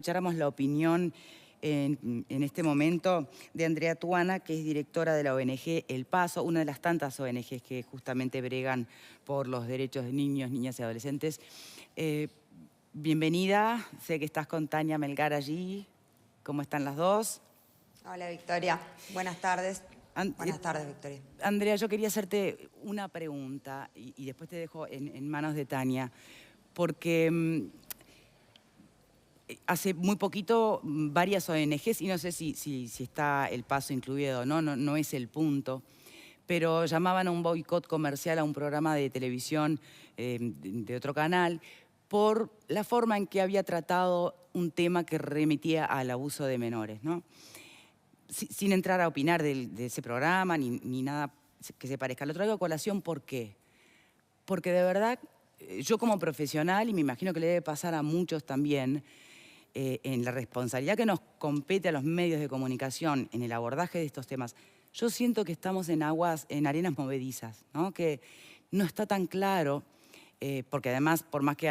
Escucháramos la opinión en este momento de Andrea Tuana, que es directora de la ONG El Paso, una de las tantas ONGs que justamente bregan por los derechos de niños, niñas y adolescentes. Bienvenida, sé que estás con Tania Melgar allí. ¿Cómo están las dos? Hola, Victoria. Buenas tardes. Buenas tardes, Victoria. Andrea, yo quería hacerte una pregunta y después te dejo en manos de Tania, porque hace muy poquito varias ONGs, y no sé si está El Paso incluido o no, no es el punto, pero llamaban a un boicot comercial a un programa de televisión de otro canal por la forma en que había tratado un tema que remitía al abuso de menores, ¿no? Sin entrar a opinar de ese programa ni nada que se parezca. Lo traigo a colación, ¿por qué? Porque de verdad, yo como profesional, y me imagino que le debe pasar a muchos también, en la responsabilidad que nos compete a los medios de comunicación en el abordaje de estos temas, yo siento que estamos en arenas movedizas, ¿no? Que no está tan claro, porque además, por más que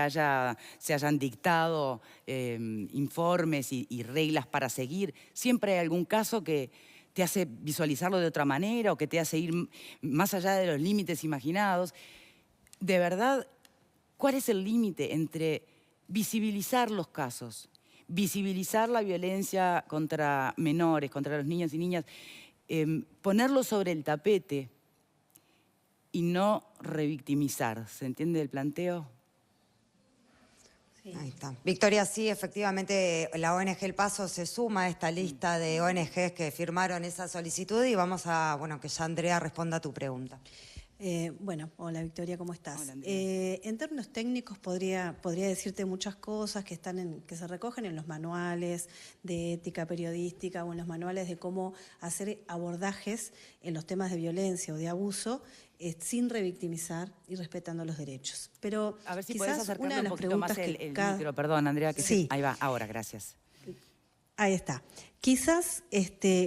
se hayan dictado informes y reglas para seguir, siempre hay algún caso que te hace visualizarlo de otra manera o que te hace ir más allá de los límites imaginados. De verdad, ¿cuál es el límite entre visibilizar los casos, visibilizar la violencia contra menores, contra los niños y niñas, ponerlo sobre el tapete y no revictimizar? ¿Se entiende el planteo? Sí. Ahí está. Victoria, sí, efectivamente la ONG El Paso se suma a esta lista de ONGs que firmaron esa solicitud y vamos a, bueno, que ya Andrea responda a tu pregunta. Bueno, hola Victoria, ¿cómo estás? Hola, En términos técnicos podría decirte muchas cosas que se recogen en los manuales de ética periodística o en los manuales de cómo hacer abordajes en los temas de violencia o de abuso sin revictimizar y respetando los derechos. Pero a ver si quizás podés acercarle una de un las poquito preguntas más el que micro, perdón, Andrea, que sí. Ahí va, ahora, gracias. Ahí está. Quizás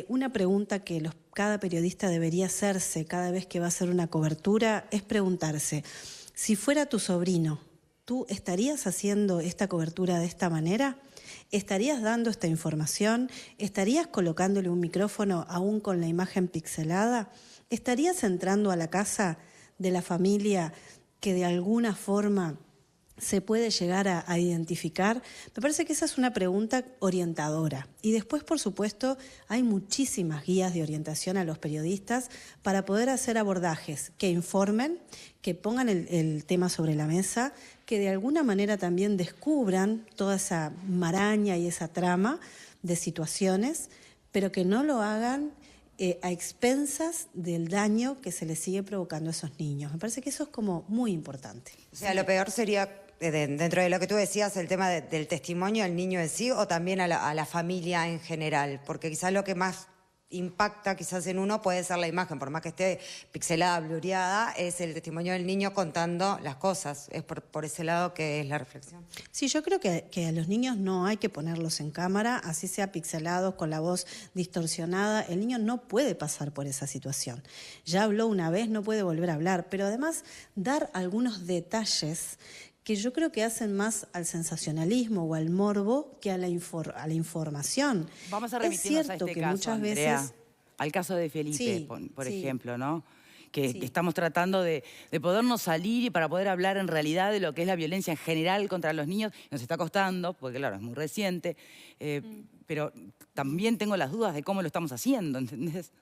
una pregunta que cada periodista debería hacerse cada vez que va a hacer una cobertura es preguntarse, si fuera tu sobrino, ¿tú estarías haciendo esta cobertura de esta manera? ¿Estarías dando esta información? ¿Estarías colocándole un micrófono aún con la imagen pixelada? ¿Estarías entrando a la casa de la familia que de alguna forma se puede llegar a identificar? Me parece que esa es una pregunta orientadora. Y después, por supuesto, hay muchísimas guías de orientación a los periodistas para poder hacer abordajes que informen, que pongan el tema sobre la mesa, que de alguna manera también descubran toda esa maraña y esa trama de situaciones, pero que no lo hagan a expensas del daño que se les sigue provocando a esos niños. Me parece que eso es como muy importante. O sea, lo peor sería, dentro de lo que tú decías, el tema del testimonio del niño en sí o también a la familia en general, porque quizás lo que más impacta quizás en uno puede ser la imagen, por más que esté pixelada, blureada, es el testimonio del niño contando las cosas. Es por ese lado que es la reflexión. Sí, yo creo que a los niños no hay que ponerlos en cámara, así sea pixelados, con la voz distorsionada. El niño no puede pasar por esa situación. Ya habló una vez, no puede volver a hablar, pero además dar algunos detalles que yo creo que hacen más al sensacionalismo o al morbo que a la información. Vamos a remitirnos a este que caso, muchas Andrea, veces al caso de Felipe, sí, por sí. ejemplo, ¿no? Que Sí. estamos tratando de podernos salir y para poder hablar en realidad de lo que es la violencia en general contra los niños. Nos está costando, porque claro, es muy reciente, pero también tengo las dudas de cómo lo estamos haciendo, ¿entendés?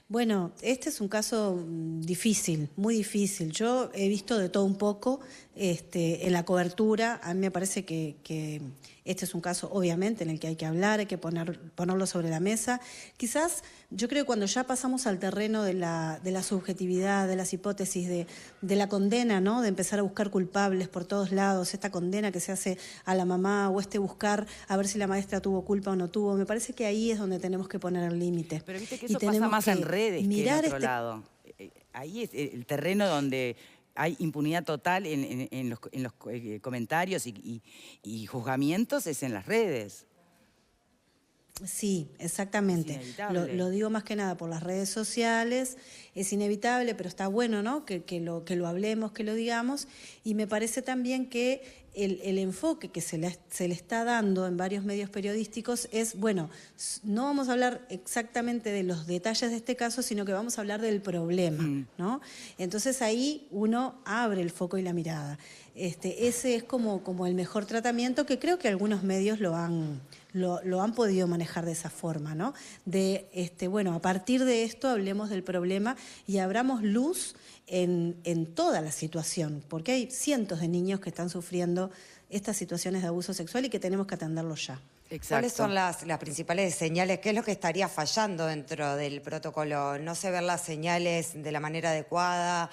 Bueno, este es un caso difícil, muy difícil. Yo he visto de todo un poco en la cobertura. A mí me parece que este es un caso, obviamente, en el que hay que hablar, hay que ponerlo sobre la mesa. Quizás, yo creo que cuando ya pasamos al terreno de la subjetividad, de las hipótesis, de la condena, ¿no? De empezar a buscar culpables por todos lados, esta condena que se hace a la mamá o buscar a ver si la maestra tuvo culpa o no tuvo, me parece que ahí es donde tenemos que poner el límite. Pero viste que eso pasa más en redes que en otro lado. Ahí es el terreno donde hay impunidad total en los comentarios y juzgamientos, es en las redes. Sí, exactamente. Lo digo más que nada por las redes sociales. Es inevitable, pero está bueno, ¿no? Que lo hablemos, que lo digamos. Y me parece también que el enfoque que se le está dando en varios medios periodísticos es, bueno, no vamos a hablar exactamente de los detalles de este caso, sino que vamos a hablar del problema, ¿no? Entonces ahí uno abre el foco y la mirada. Ese es como el mejor tratamiento, que creo que algunos medios lo han podido manejar de esa forma, ¿no? Bueno, a partir de esto hablemos del problema y abramos luz en toda la situación, porque hay cientos de niños que están sufriendo estas situaciones de abuso sexual y que tenemos que atenderlos ya. Exacto. ¿Cuáles son las principales señales? ¿Qué es lo que estaría fallando dentro del protocolo? ¿No se ven las señales de la manera adecuada?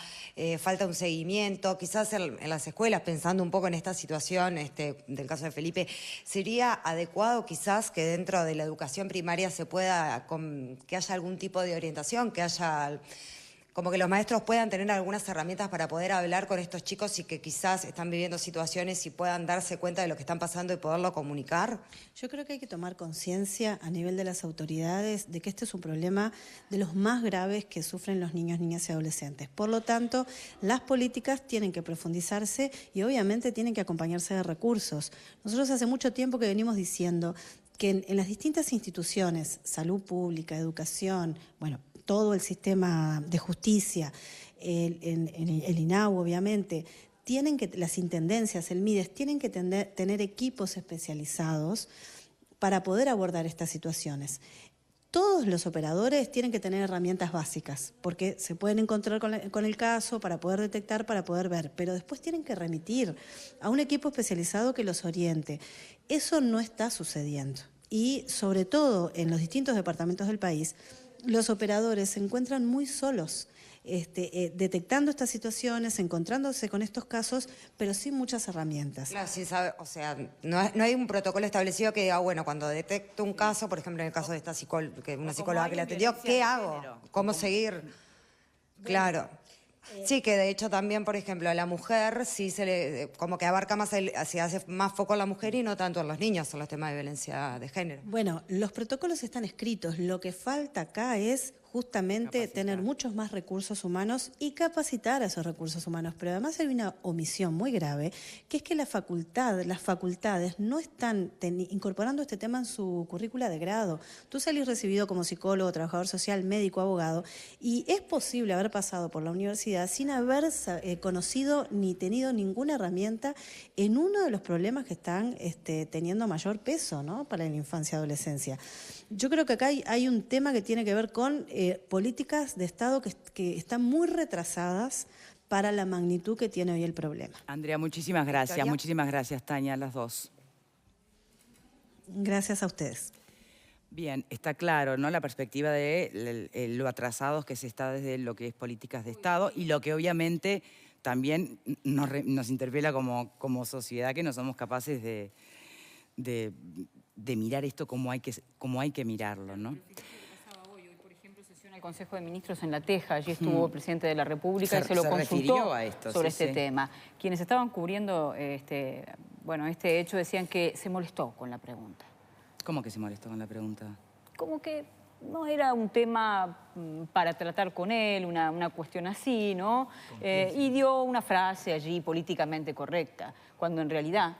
¿Falta un seguimiento? Quizás en las escuelas, pensando un poco en esta situación del caso de Felipe, ¿sería adecuado quizás que dentro de la educación primaria se pueda, que haya algún tipo de orientación, que haya... como que los maestros puedan tener algunas herramientas para poder hablar con estos chicos y que quizás están viviendo situaciones y puedan darse cuenta de lo que están pasando y poderlo comunicar? Yo creo que hay que tomar conciencia a nivel de las autoridades de que este es un problema de los más graves que sufren los niños, niñas y adolescentes. Por lo tanto, las políticas tienen que profundizarse y obviamente tienen que acompañarse de recursos. Nosotros hace mucho tiempo que venimos diciendo que en las distintas instituciones, salud pública, educación, bueno, todo el sistema de justicia, el INAU obviamente, las intendencias, el MIDES, tienen que tener equipos especializados para poder abordar estas situaciones. Todos los operadores tienen que tener herramientas básicas, porque se pueden encontrar con el caso para poder detectar, para poder ver, pero después tienen que remitir a un equipo especializado que los oriente. Eso no está sucediendo. Y sobre todo en los distintos departamentos del país, los operadores se encuentran muy solos, detectando estas situaciones, encontrándose con estos casos, pero sin muchas herramientas. Claro, sí, o sea, no hay un protocolo establecido que diga, bueno, cuando detecto un caso, por ejemplo, en el caso de esta una psicóloga que la atendió, ¿qué hago? ¿Cómo seguir? Claro. Sí, que de hecho también, por ejemplo, a la mujer sí como que abarca más, se hace más foco en la mujer y no tanto en los niños, en los temas de violencia de género. Bueno, los protocolos están escritos, lo que falta acá es justamente tener muchos más recursos humanos y capacitar a esos recursos humanos. Pero además hay una omisión muy grave, que es que las facultades no están incorporando este tema en su currícula de grado. Tú salís recibido como psicólogo, trabajador social, médico, abogado, y es posible haber pasado por la universidad sin haber conocido ni tenido ninguna herramienta en uno de los problemas que están teniendo mayor peso, ¿no?, para la infancia y adolescencia. Yo creo que acá hay un tema que tiene que ver con políticas de Estado que están muy retrasadas para la magnitud que tiene hoy el problema. Andrea, muchísimas gracias. Victoria. Muchísimas gracias, Tania, las dos. Gracias a ustedes. Bien, está claro, ¿no?, la perspectiva de lo atrasados que se está desde lo que es políticas de Estado y lo que obviamente también nos interpela como sociedad, que no somos capaces de mirar esto como hay que mirarlo, ¿no? El Consejo de Ministros en La Teja, allí estuvo el presidente de la República y se lo consultó a esto, sobre este tema. Quienes estaban cubriendo este hecho decían que se molestó con la pregunta. ¿Cómo que se molestó con la pregunta? Como que no era un tema para tratar con él, una cuestión así, ¿no? Y dio una frase allí políticamente correcta, cuando en realidad,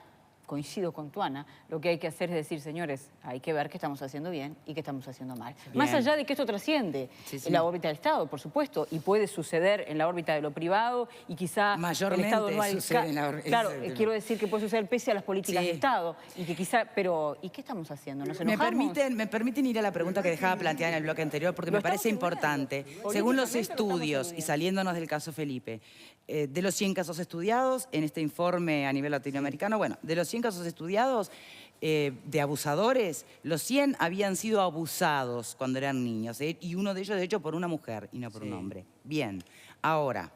coincido con Tuana, lo que hay que hacer es decir, señores, hay que ver qué estamos haciendo bien y qué estamos haciendo mal. Bien. Más allá de que esto trasciende en la órbita del Estado, por supuesto, y puede suceder en la órbita de lo privado y quizá mayormente el Estado no sucede en la órbita. Claro, quiero decir que puede suceder pese a las políticas de Estado y que quizá, pero ¿y qué estamos haciendo? ¿Nos enojamos? ¿Me permiten ir a la pregunta que dejaba planteada en el bloque anterior? Porque me parece importante. Según los estudios, y saliéndonos del caso Felipe, de los 100 casos estudiados, en este informe a nivel latinoamericano, bueno, de los 100 casos estudiados de abusadores, los 100 habían sido abusados cuando eran niños, y uno de ellos, de hecho, por una mujer y no por un hombre. Bien, ahora,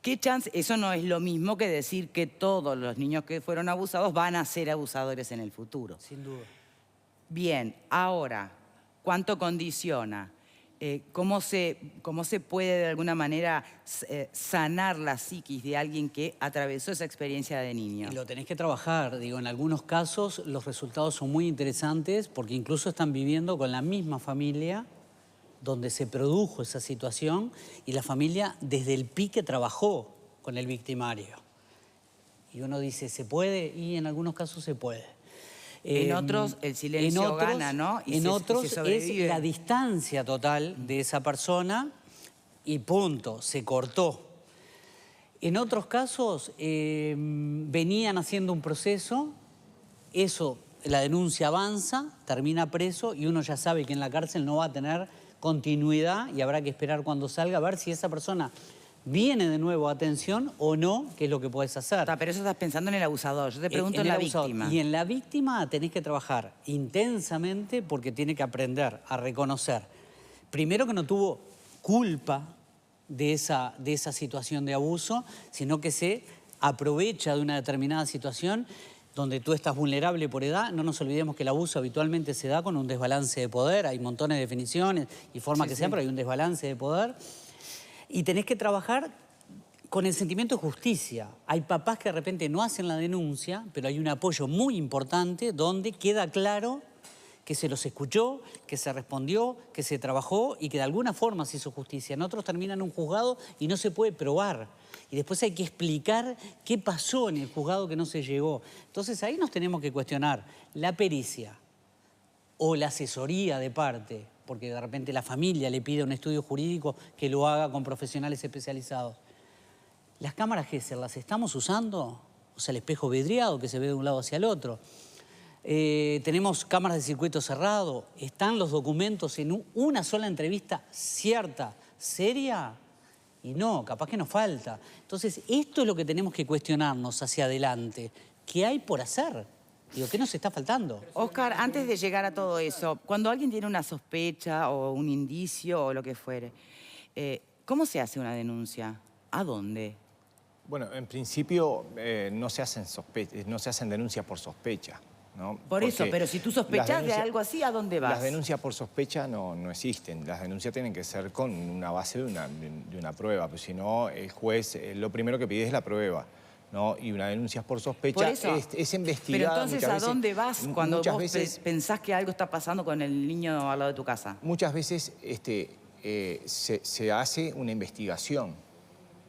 ¿qué chance? Eso no es lo mismo que decir que todos los niños que fueron abusados van a ser abusadores en el futuro. Sin duda. Bien, ahora, ¿cuánto condiciona? ¿Cómo se puede de alguna manera sanar la psiquis de alguien que atravesó esa experiencia de niño? Y lo tenés que trabajar. Digo, en algunos casos los resultados son muy interesantes porque incluso están viviendo con la misma familia donde se produjo esa situación y la familia desde el pique trabajó con el victimario. Y uno dice, ¿se puede? Y en algunos casos se puede. En otros el silencio gana, ¿no? Y en otros es la distancia total de esa persona y punto, se cortó. En otros casos venían haciendo un proceso, eso, la denuncia avanza, termina preso y uno ya sabe que en la cárcel no va a tener continuidad y habrá que esperar cuando salga a ver si esa persona viene de nuevo a atención o no, qué es lo que puedes hacer. Pero eso estás pensando en el abusador. Yo te pregunto en la víctima. Y en la víctima tenés que trabajar intensamente porque tiene que aprender a reconocer, primero que no tuvo culpa de esa situación de abuso, sino que se aprovecha de una determinada situación donde tú estás vulnerable por edad. No nos olvidemos que el abuso habitualmente se da con un desbalance de poder. Hay montones de definiciones y formas que sean, pero hay un desbalance de poder. Y tenés que trabajar con el sentimiento de justicia. Hay papás que de repente no hacen la denuncia, pero hay un apoyo muy importante donde queda claro que se los escuchó, que se respondió, que se trabajó y que de alguna forma se hizo justicia. En otros terminan un juzgado y no se puede probar. Y después hay que explicar qué pasó en el juzgado que no se llegó. Entonces ahí nos tenemos que cuestionar la pericia o la asesoría de parte, porque de repente la familia le pide a un estudio jurídico que lo haga con profesionales especializados. ¿Las cámaras Gesell las estamos usando? O sea, el espejo vidriado que se ve de un lado hacia el otro. Tenemos cámaras de circuito cerrado. ¿Están los documentos en una sola entrevista cierta, seria? Y no, capaz que nos falta. Entonces, esto es lo que tenemos que cuestionarnos hacia adelante. ¿Qué hay por hacer? Digo, ¿qué nos está faltando? Oscar, antes de llegar a todo eso, cuando alguien tiene una sospecha o un indicio o lo que fuere, ¿cómo se hace una denuncia? ¿A dónde? Bueno, en principio no se hacen denuncias por sospecha, ¿no? Por eso, pero si tú sospechas de algo así, ¿a dónde vas? Las denuncias por sospecha no existen. Las denuncias tienen que ser con una base de una prueba, pues si no, el juez lo primero que pide es la prueba, ¿no? Y una denuncia por sospecha es investigada. Pero entonces, ¿a dónde vas cuando vos pensás que algo está pasando con el niño al lado de tu casa? Muchas veces se hace una investigación.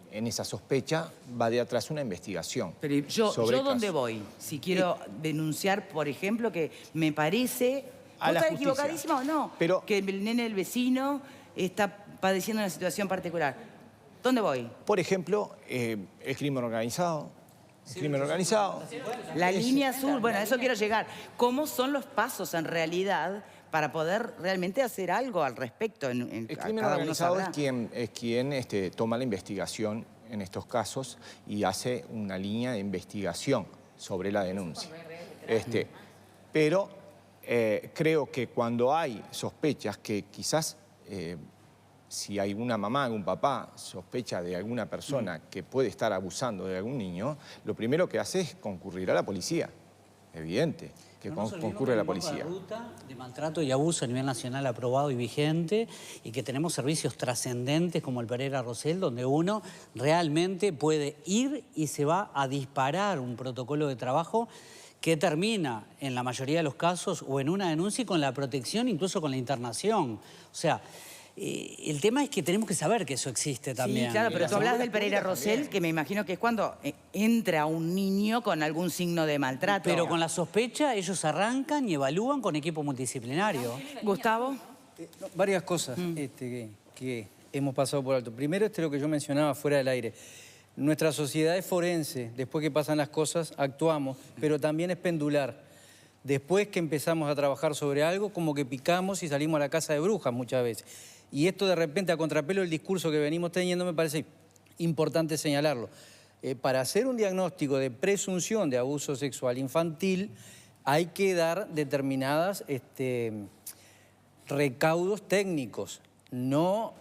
En esa sospecha va de atrás una investigación. Pero ¿yo dónde voy? Si quiero denunciar, por ejemplo, que me parece... ¿Vos estás equivocadísima o no? Pero, que el nene del vecino está padeciendo una situación particular. ¿Dónde voy? Por ejemplo, el crimen organizado. La línea azul, bueno, a eso quiero llegar. ¿Cómo son los pasos en realidad para poder realmente hacer algo al respecto? El crimen organizado es quien toma la investigación en estos casos y hace una línea de investigación sobre la denuncia. Pero creo que cuando hay sospechas que quizás... si hay una mamá o un papá sospecha de alguna persona que puede estar abusando de algún niño, lo primero que hace es concurrir a la policía. Evidente que concurre a la policía. La ruta de maltrato y abuso a nivel nacional aprobado y vigente y que tenemos servicios trascendentes como el Pereira Rosell, donde uno realmente puede ir y se va a disparar un protocolo de trabajo que termina, en la mayoría de los casos, o en una denuncia y con la protección, incluso con la internación. O sea... el tema es que tenemos que saber que eso existe también. Sí, claro, pero tú hablas del Pereira Rosell, que me imagino que es cuando entra un niño con algún signo de maltrato. Pero con la sospecha ellos arrancan y evalúan con equipo multidisciplinario. Gustavo. Varias cosas que hemos pasado por alto. Primero, lo que yo mencionaba fuera del aire. Nuestra sociedad es forense. Después que pasan las cosas, actuamos, pero también es pendular. Después que empezamos a trabajar sobre algo, como que picamos y salimos a la casa de brujas muchas veces. Y esto de repente, a contrapelo del discurso que venimos teniendo, me parece importante señalarlo. Para hacer un diagnóstico de presunción de abuso sexual infantil, hay que dar determinadas recaudos técnicos, no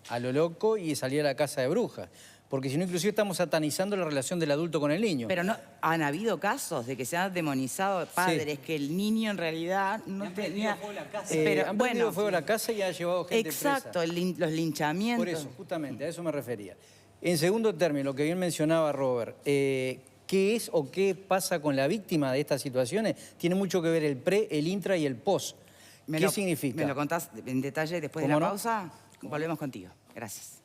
a lo loco y salir a la casa de brujas. Porque si no, inclusive estamos satanizando la relación del adulto con el niño. Pero no, han habido casos de que se han demonizado padres, que el niño en realidad no tenía... Han prendido fuego a la casa y ha llevado gente presa. Exacto, los linchamientos. Por eso, justamente, a eso me refería. En segundo término, lo que bien mencionaba Robert, ¿qué es o qué pasa con la víctima de estas situaciones? Tiene mucho que ver el pre, el intra y el post. ¿Qué significa? ¿Me lo contás en detalle después de la pausa? Volvemos contigo. Gracias.